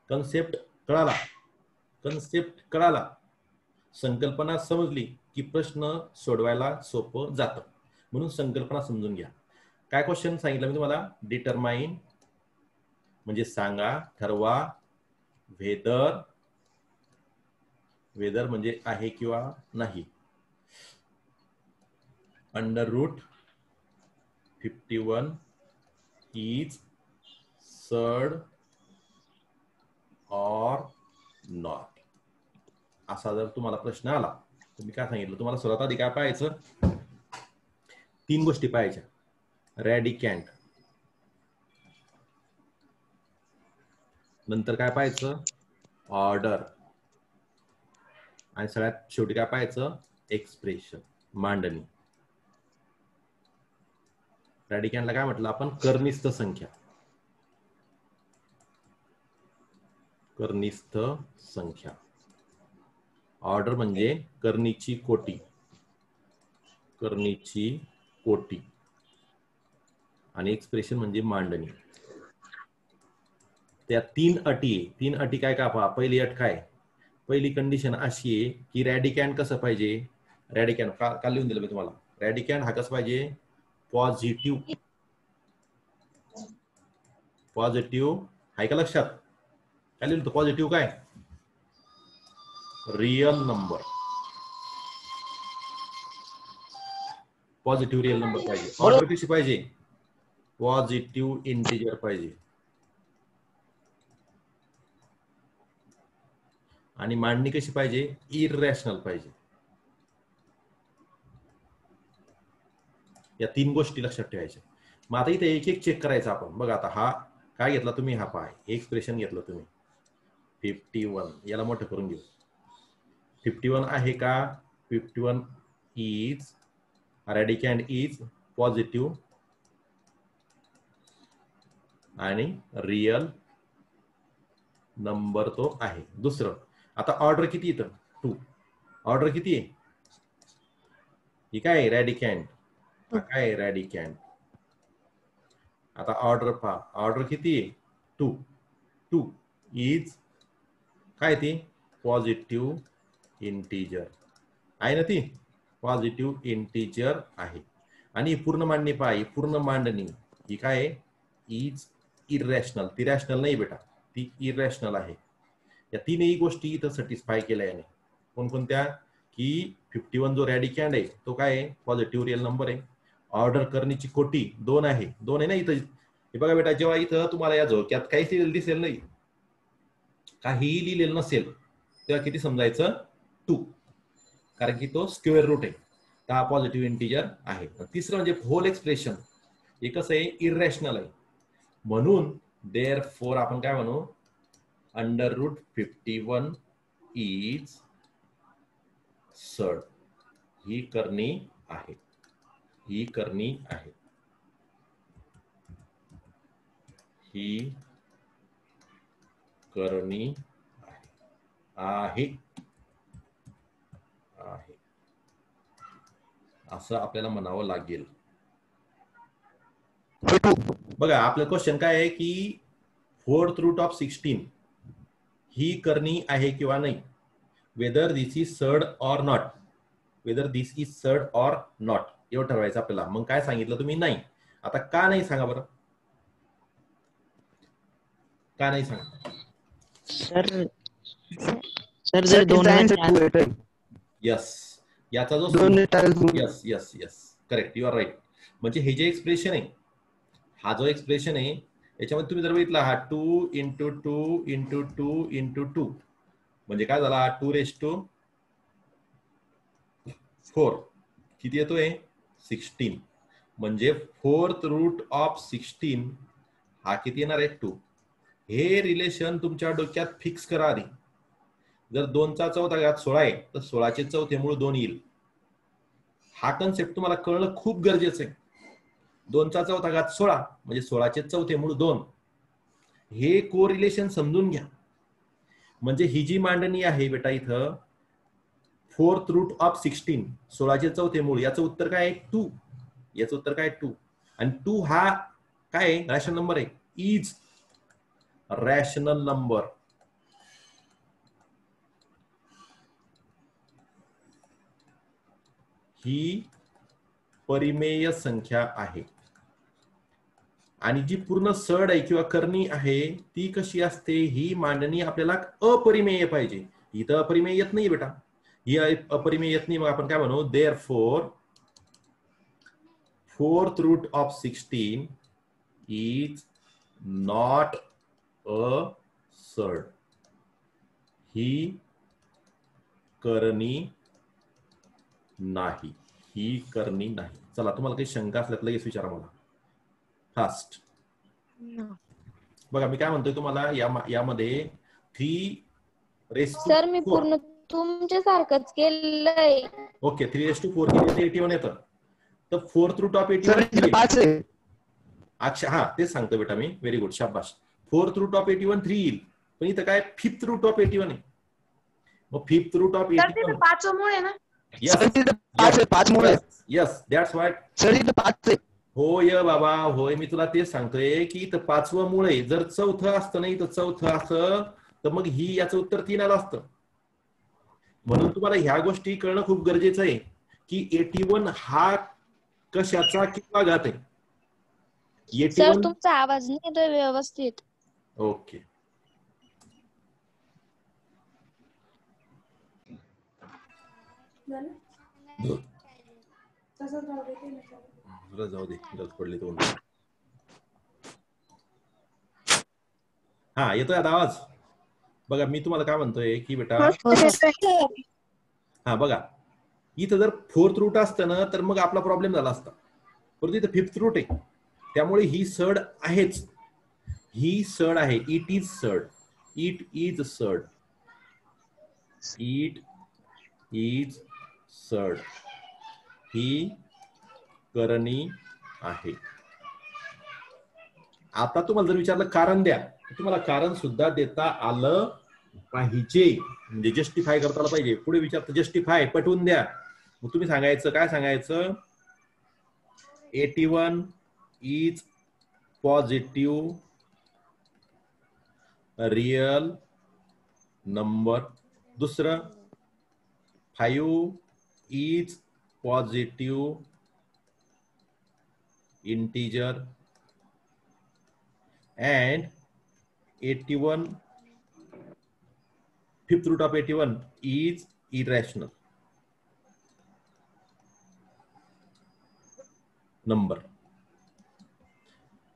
Concept कळाला, concept कळाला, संकल्पना समजली की प्रश्न सोडवायला सोपं जातं. म्हणून संकल्पना समजून घ्या. काय क्वेश्चन सांगितलं मी तुम्हाला? डिटरमाइन म्हणजे सांगा, ठरवा. वेदर, वेदर म्हणजे आहे किंवा नाही. Under root 51 is surd or not. असा जर तुम्हाला प्रश्न आला तर मी काय सांगितलं तुम्हाला? सर्वात आधी काय पाहायचं? 3 गोष्टी पाहायच्या. रॅडिकॅन्ट, नंतर काय पाहायचं? ऑर्डर, आणि सगळ्यात शेवटी काय पाहायचं? एक्सप्रेशन, मांडणी. रॅडिकॅन्टला काय म्हटलं आपण? कर्निस्थ संख्या. कर्निस्थ संख्या. ऑर्डर म्हणजे करणीची कोटी, करणीची कोटी. आणि एक्सप्रेशन म्हणजे मांडणी. त्या 3 अटी. 3 अटी काय का पहा? पहिली अट काय? पहिली कंडिशन अशी आहे की रॅडिकॅन्ट कसं पाहिजे? रॅडिकॅन्ट का लिहून दिलं मी तुम्हाला? रॅडिकॅन्ट हा कसं पाहिजे? पॉझिटिव्ह. पॉझिटिव्ह आहे का लक्षात? काय लिहिलं? पॉझिटिव्ह काय? Real number. Positive real number पाहिजे. ऑर्डर कशी पाहिजे? पॉझिटिव्ह इंटिजर पाहिजे. आणि मांडणी कशी पाहिजे? इररॅशनल पाहिजे. या 3 गोष्टी लक्षात ठेवायच्या. मग आता इथे एक एक चेक करायचं आपण. बघा आता हा काय घेतला तुम्ही? हा पहा, एक्सप्रेशन घेतलं तुम्ही 51. याला मोठं करून घेऊ. 51 आहे का? 51 इज रॅडिकॅन्ट इज पॉझिटिव्ह आणि रियल नंबर तो आहे. दुसरं, आता ऑर्डर किती येतं? 2. ऑर्डर किती आहे? ही काय? रॅडिकॅन्ट. हा काय? रॅडिकॅन्ट. आता ऑर्डर पहा, ऑर्डर किती आहे? 2. 2 इज काय? ती पॉझिटिव्ह इंटिजर आहे ना, ती पॉझिटिव्ह इंटिजर आहे. आणि पूर्ण मांडणी पहा, ही पूर्ण मांडणी ही काय? इज इररॅशनल. ती रॅशनल नाही बेटा, ती इररॅशनल आहे. या 3ही गोष्टी इथं सॅटिस्फाय केल्या याने. कोणकोणत्या? की 51 जो रॅडिकॅन्ट आहे तो काय आहे? पॉझिटिव्ह रियल नंबर आहे. ऑर्डर करणीची कोटी 2 आहे. 2 आहे ना इथं. हे बघा बेटा, जेव्हा इथं तुम्हाला या झोक्यात काहीच लिहिलेलं दिसेल नाही, काहीही लिहिलेलं नसेल, तेव्हा किती समजायचं? 2. कारण की तो स्क्वेअर रूट आहे. तर हा पॉझिटिव्ह इंटिजर आहे. तिसरं म्हणजे होल एक्सप्रेशन. हे कसं आहे? इररॅशनल आहे. म्हणून देअरफॉर आपण काय म्हणू? Under root 51 is surd. ही करणी आहे. ही करणी आहे. ही करणी आहे. आहे असं आपल्याला म्हणावं लागेल. बघा आपलं क्वेश्चन काय आहे की 4th रूट ऑफ 16 ही करणी आहे किंवा नाही. Whether this is surd or not. Whether this is surd or not एवढं ठरवायचं आपल्याला. मग काय सांगितलं तुम्ही? नाही. आता का नाही सांगा बरं? का नाही सांगा? सर जर दोन यस, याचा जो yes yes yes correct, you are right. म्हणजे हे जे एक्सप्रेशन आहे, हा जो एक्सप्रेशन आहे याच्यामध्ये तुम्ही जर बघितला हा 2 इंटू 2 इंटू 2 इंटू 2 म्हणजे काय झाला? 2⁴ किती येतोय? 16. म्हणजे 4th रूट ऑफ 16 हा किती येणार आहे? 2. हे रिलेशन तुमच्या डोक्यात फिक्स करा आधी. जर 2चा चौथा घात 16 आहे तर 16चे चौथे मूळ 2 येईल. हा कन्सेप्ट तुम्हाला कळणं खूप गरजेचं आहे. 2चा चौथा घात 16 म्हणजे 16चे चौथे मूळ 2. हे कोरिलेशन समजून घ्या. म्हणजे ही जी मांडणी आहे बेटा इथं 4th रूट ऑफ 16 16चे चौथे मूळ, याचं उत्तर काय आहे? 2. याचं उत्तर काय? 2. आणि 2 हा काय? रॅशनल नंबर आहे. Is rational number. ही परिमेय संख्या आहे. आणि जी पूर्ण सड आहे किंवा करणी आहे ती कशी असते, ही मांडणी आपल्याला अपरिमेय पाहिजे. ही तर अपरिमेय येत नाही बेटा, ही अपरिमेय येत नाही. मग आपण काय म्हणू, therefore fourth root of 16 is not a surd. ही करणी नाही, ही करणी नाही. चला, तुम्हाला काही शंका असल्यात लगेच विचारा मला फास्ट. बघा मी काय म्हणतोय तुम्हाला, यामध्ये 3 सर मी पूर्ण तुमच्या सारखंच केलंय. ओके, 3/4 केले 81 येतं. तर फोर्थ रूट ऑफ 81 5 आहे. अच्छा, हा तेच सांगतो बेटा मी. व्हेरी गुड, शाबाश. फोर्थ रूट ऑफ 81 3 येईल, पण इथं काय फिफ्थ रूट ऑफ 81 आहे. मग फिफ्थ रूट ऑफ 81 पाचवं मूळ आहे ना. पाच मूळ आहे. यस, दॅट्स व्हाय सर इथं 5 आहे. होय बाबा होय, मी तुला तेच सांगतोय की इथं 5वं मूळ आहे. जर चौथं असतं नाही तर चौथं असतं तर मग ही याचं उत्तर 3 आलं असतं. म्हणून तुम्हाला ह्या गोष्टी कळणं खूप गरजेचं आहे की 81 हा कशाचा कितवा घात आहे. सर तुमचा आवाज नाही येतोय व्यवस्थित. ओके, जाऊ दे, गरज पडली तो. हा, येतोय आता आवाज. बघा मी तुम्हाला काय म्हणतोय की बेटा, हा बघा इथं जर फोर्थ रूट असतं ना तर मग आपला प्रॉब्लेम झाला असता, परंतु इथं फिफ्थ रूट आहे त्यामुळे ही सड आहेच. ही सड आहे. It is surd. It is surd. It is surd. ही करणी आहे. आता तुम्हाला जर विचारलं कारण द्या, तुम्हाला कारण सुद्धा देता आलं पाहिजे, म्हणजे जस्टिफाय करता आलं पाहिजे. पुढे विचारतं जस्टिफाय, पटवून द्या. मग तुम्ही सांगायचं, काय सांगायचं, 81 इज पॉझिटिव्ह रियल नंबर. दुसरं, 5 is positive integer and 81 fifth root of 81 is irrational number.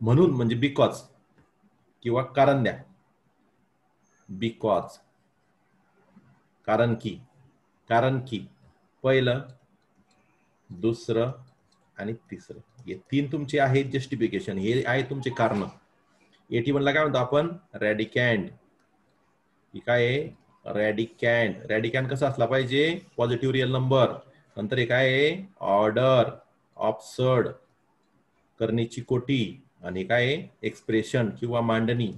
म्हणून म्हणजे बिकॉज किंवा कारण द्या. बिकॉज, कारण की पहिलं, दुसरं आणि तिसरं, हे 3 तुमचे आहेत जस्टिफिकेशन. हे आहे तुमचे कारण. 81 ला काय म्हणतो आपण, रॅडिकँड. ही काय आहे, रॅडिकँड. रॅडिकँड कसा असला पाहिजे, पॉझिटिव्ह रिअल नंबर. नंतर हे काय आहे, ऑर्डर ऑफ सड, करणीची कोटी. आणि काय आहे, एक्सप्रेशन किंवा मांडणी.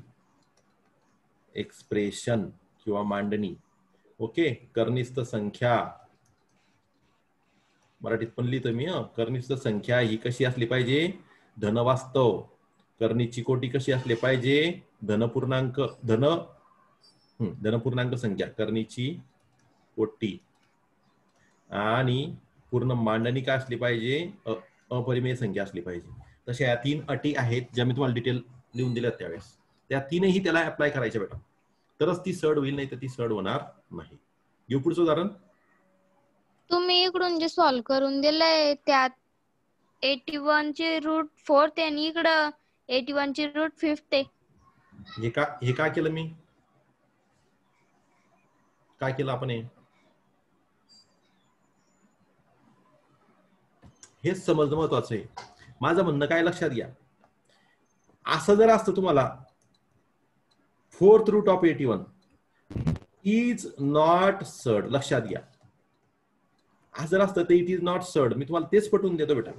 एक्सप्रेशन किंवा मांडणी. ओके, कर्निस्थ संख्या. मराठीत पण लिहितो मी. कर्निस्थ संख्या ही कशी असली पाहिजे, धनवास्तव. करणीची कोटी कशी असली पाहिजे, धनपूर्णांक संख्या, करणीची कोटी. आणि पूर्ण मांडणी काय असली पाहिजे, अपरिमेय संख्या असली पाहिजे. तशा या 3 अटी आहेत ज्या मी तुम्हाला डिटेल लिहून दिल्यात त्यावेळेस. त्या 3ही त्याला अप्लाय करायच्या बेटा, तरच ती सड होईल, नाही तर ती सड होणार नाही. घेऊ पुढचं उदाहरण. तुम्ही इकडून जे सॉल्व्ह करून दिलंय त्यात 81 ची रूट 4 आणि इकडं 81 ची रूट 5 आहे. हे का केलं मी, काय केलं आपण, हेच समजणं महत्वाचं आहे. माझं म्हणणं काय लक्षात घ्या, असं जर असतं तुम्हाला fourth root of 81 is not surd, लक्षात घ्या, असं जर असतं तर इट इज नॉट सड. मी तुम्हाला तेच पटवून देतो बेटा.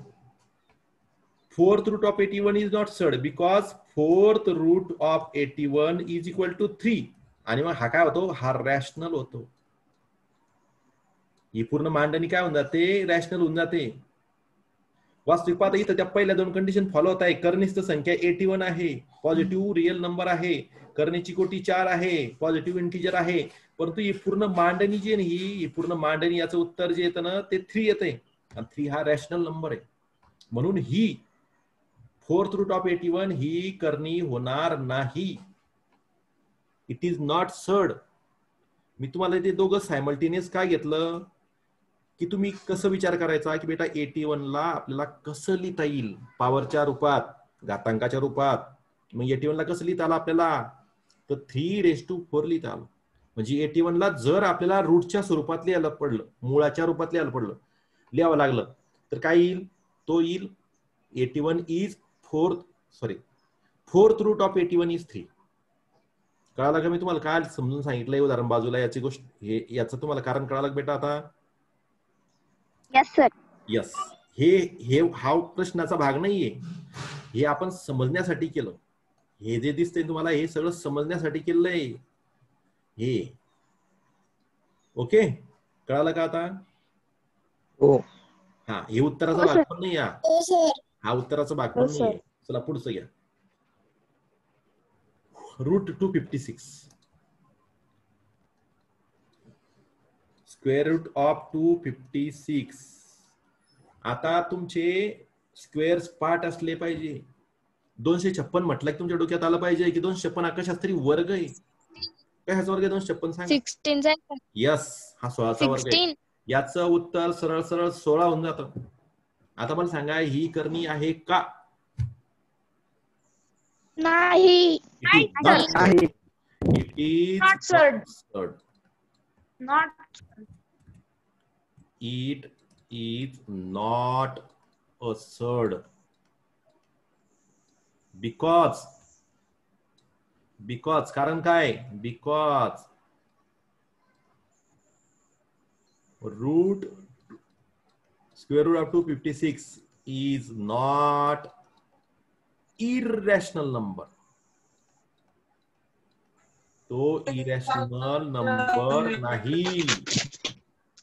Fourth root of 81 is not surd because fourth root of 81 is equal to 3. आणि मग हा काय होतो, हा रॅशनल होतो. ही पूर्ण मांडणी काय होऊन जाते, रॅशनल होऊन जाते. वास्तविक पाहता इथं त्या पहिल्या 2 कंडिशन फॉलो होत आहे. कर्निस्थ संख्या 81 आहे, पॉझिटिव्ह रिअल नंबर आहे, करणीची कोटी 4 आहे, पॉझिटिव्ह इंटीजर आहे. परंतु ही पूर्ण मांडणी जी आहे, ही पूर्ण मांडणी, याचं उत्तर जे येतं ना ते 3 येते. आणि 3 हा रॅशनल नंबर आहे. म्हणून ही फोर्थ रूट ऑफ 81 ही करणी होणार नाही. It is not surd. मी तुम्हाला ते दोघं सायमल्टेनियस काय घेतलं की तुम्ही कसं विचार करायचा की बेटा 81 ला आपल्याला कसं लिहिता येईल, पॉवरच्या रूपात, घातांकाच्या रूपात. मग 81 ला कसं लिहिता आलं आपल्याला, तर 3⁴ लिहिता आलं. म्हणजे 81 ला जर आपल्याला रूटच्या स्वरूपात लिहायला पडलं, मुळाच्या रूपात लिहायला पडलं, लिहावं लागलं, तर काय येईल, तो येईल 81 is fourth root of 81 is 3. कळालं का? मी तुम्हाला काय समजून सांगितलंय उदाहरण बाजूला, याची गोष्ट, हे याचं तुम्हाला कारण कळालं बेटा आता? Yes sir. यस. हे हा प्रश्नाचा भाग नाहीये, हे आपण समजण्यासाठी केलं. हे जे दिसतंय तुम्हाला हे सगळं समजण्यासाठी केलंय हे. ओके, कळालं का आता? हो. हा, हे उत्तराचा भाग पण नाही, हा उत्तराचा भाग पण नाहीये. चला पुढचं घ्या. Root 256, square root of 256. आता तुमचे स्क्वेअर्स पार्ट असले पाहिजे. 256 म्हटलं की तुमच्या डोक्यात आलं पाहिजे की 256 आकाशास्त्री वर्ग आहे. काय ह्याचा वर्ग आहे 256 सांगा? 16. यस, हा 16चा वर्ग आहे. याचं उत्तर सरळ सरळ 16 होऊन जातं. आता मला सांगा ही करणी आहे का? नाही. It is not surd. It is not a surd because कारण काय? Because square root of 256 is not irrational number. तो irrational number नाही.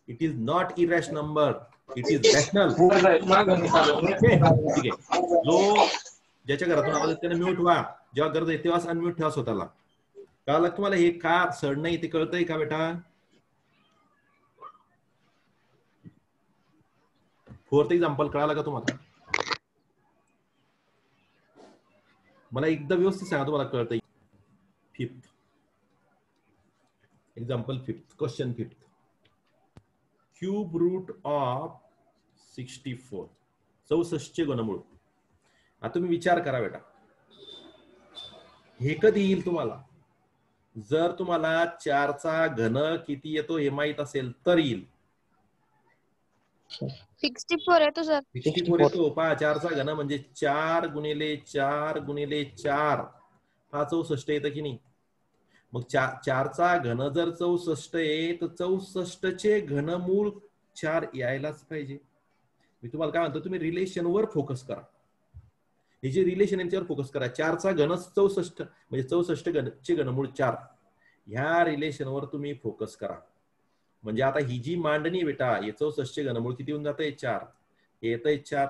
It is not irrational number. It is rational. Okay? ठीक आहे. जो ज्याच्या घरातून आवाज येतो त्याने म्यूट व्हा. जेव्हा गरज आहे तेव्हाच अनम्यूट ठेवा स्वतःला. कळलं तुम्हाला हे का सड नाही ते कळतंय का बेटा? फोर्थ एक्झाम्पल कळालं का तुम्हाला? मला एकदा व्यवस्थित सांगा, तुम्हाला कळतंय? Fifth example, question 5. Cube root of 64, 64 चे घनमूळ. आता तुम्ही विचार करा बेटा, हे कधी येईल तुम्हाला? जर तुम्हाला 4 चा घन किती येतो हे माहित असेल तर येईल. 64 येतो सर. 64 येतो. पहा, 4 चा घन म्हणजे 4 गुणिले 4 गुणिले 4, हा 64 येतं की नाही? मग 4 चा घन जर 64 आहे तर 64 चे घनमूळ 4 यायलाच पाहिजे. मी तुम्हाला काय म्हणतो, तुम्ही रिलेशनवर फोकस करा. हे जे रिलेशन यांच्यावर फोकस करा. 4 चा घन 64 म्हणजे 64 चे घनमूळ 4, ह्या रिलेशनवर तुम्ही फोकस करा. म्हणजे आता ही जी मांडणी बेटा, हे 64 चे घनमूळ किती होऊन जाते? 4. हे येतंय 4.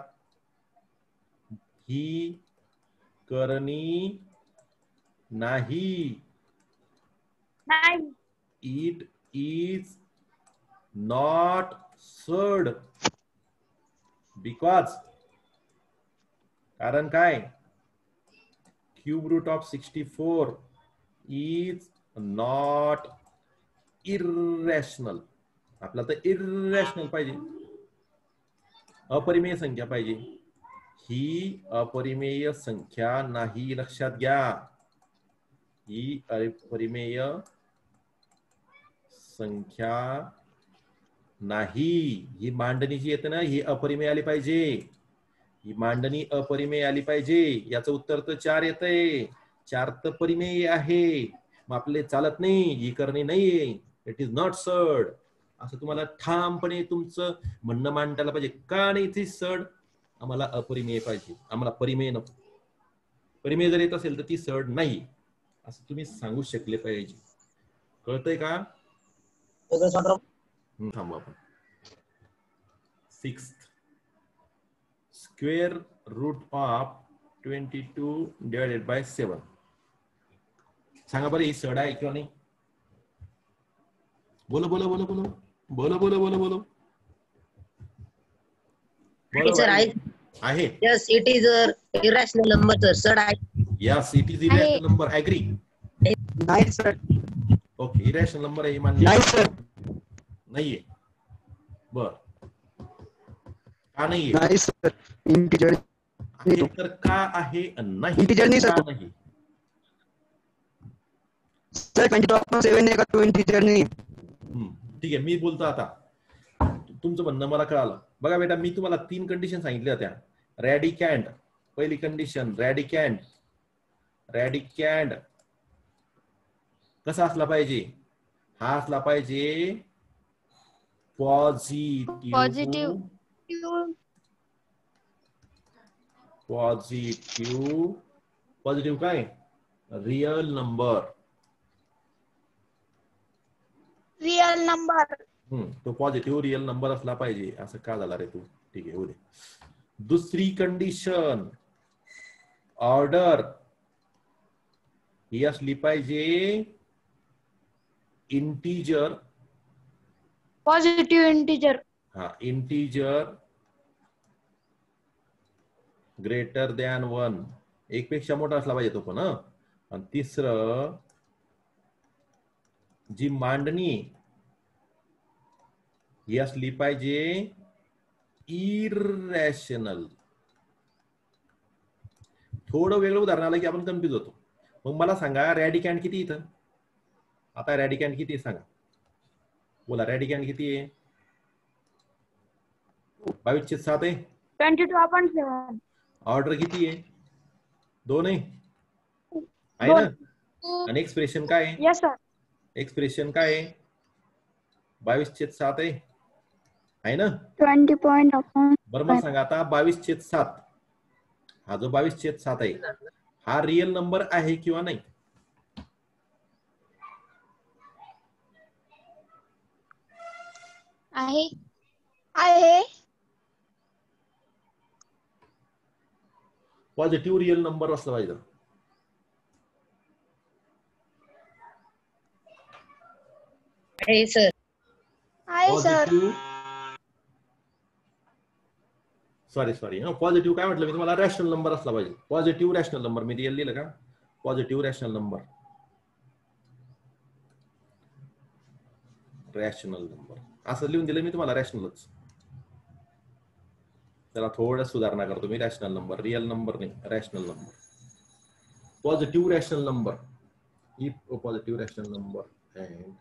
ही करणी नाही. It is not surd because, कारण काय? Cube root of 64 is not irrational. आपल्याला तर इररॅशनल पाहिजे, अपरिमेय संख्या पाहिजे. ही अपरिमेय संख्या नाही, लक्षात घ्या. ही अपरिमेय संख्या नाही. ही मांडणी जी येते ना, ही अपरिमेय आली पाहिजे. ही मांडणी अपरिमेय आली पाहिजे. याचं उत्तर तर 4 येतंय. 4 तर परिमेय आहे. मग आपले चालत नाही, ही करणी नाहीये. It is not surd. असं तुम्हाला ठामपणे तुमचं म्हणणं मांडायला पाहिजे. का नाही ती सर्ड? आम्हाला अपरिमेय पाहिजे, आम्हाला परिमेय नको. परिमेय जर येत असेल तर ती सर्ड नाही, असं तुम्ही सांगू शकले पाहिजे. कळतंय का? थांबा आपण. 6th, square root of 22 divided by 7. सांगा बरं, ही सर्ड आहे किंवा नाही? बोलो बोलो बोलो बोलो बोलो बोलो बोलो बोलो. बरोबर आहे. Yes, it is a irrational number, sir. Sir, Yes, it is irrational number. Agree. नाही सर. ओके, इरॅशनल नंबर आहे मान्य नाही सर. नाहीये. बर, का नाहीये? नाही सर. इंटिजर आहे तर का आहे नाही? इंटिजर नाही सर. नाही सर 22.7 का तो इंटिजर नाही. ठीक आहे, मी बोलतो आता. तुमचं म्हणणं मला कळालं. बघा बेटा, मी तुम्हाला 3 कंडिशन सांगितल्या होत्या. रॅडिकॅन्ड पहिली कंडिशन, रॅडिकॅन्ड कसा असला पाहिजे? हा असला पाहिजे पॉझिटिव्ह काय? Real number. तो पॉझिटिव्ह रियल नंबर असला पाहिजे. असं का झाला रे तू? ठीक आहे, होऊ दे. दुसरी कंडिशन, ऑर्डर ही असली पाहिजे इंटीजर. Positive integer. हा, इंटीजर ग्रेटर दॅन 1, एक पेक्षा मोठा असला पाहिजे तो पण. आणि तिसरं, जी मांडणी ही असली पाहिजे इरॅशनल. थोडं वेगळं उदाहरण आलं की आपण कन्फ्युज होतो. मग मला सांगा, रॅडिकॅन्ड किती इथं? आता रॅडिकॅन्ड किती आहे सांगा, बोला. रॅडिकॅन्ड किती आहे? 22/7 आहे. 22.7. ऑर्डर किती आहे? 2 आहे ना? आणि एक्सप्रेशन काय आहे? Yes sir. एक्सप्रेशन काय आहे? 22/7 आहे ना? 20.7. बरं, मला सांगा आता 22/7, हा जो 22/7 आहे, हा रियल नंबर आहे किंवा नाही? आहे. पॉझिटिव्ह रियल नंबर असला पाहिजे. sir. पॉझिटिव्ह, सॉरी पॉझिटिव्ह काय म्हटलं मी तुम्हाला? रॅशनल नंबर असला पाहिजे. Positive rational number. मी रियल लिहिलं का? Positive rational number. असं लिहून दिलं मी तुम्हाला, रॅशनलच. त्याला थोडं सुधारणा करतो मी. रॅशनल नंबर, रियल नंबर नाही, rational number. Positive rational number. Positive rational number and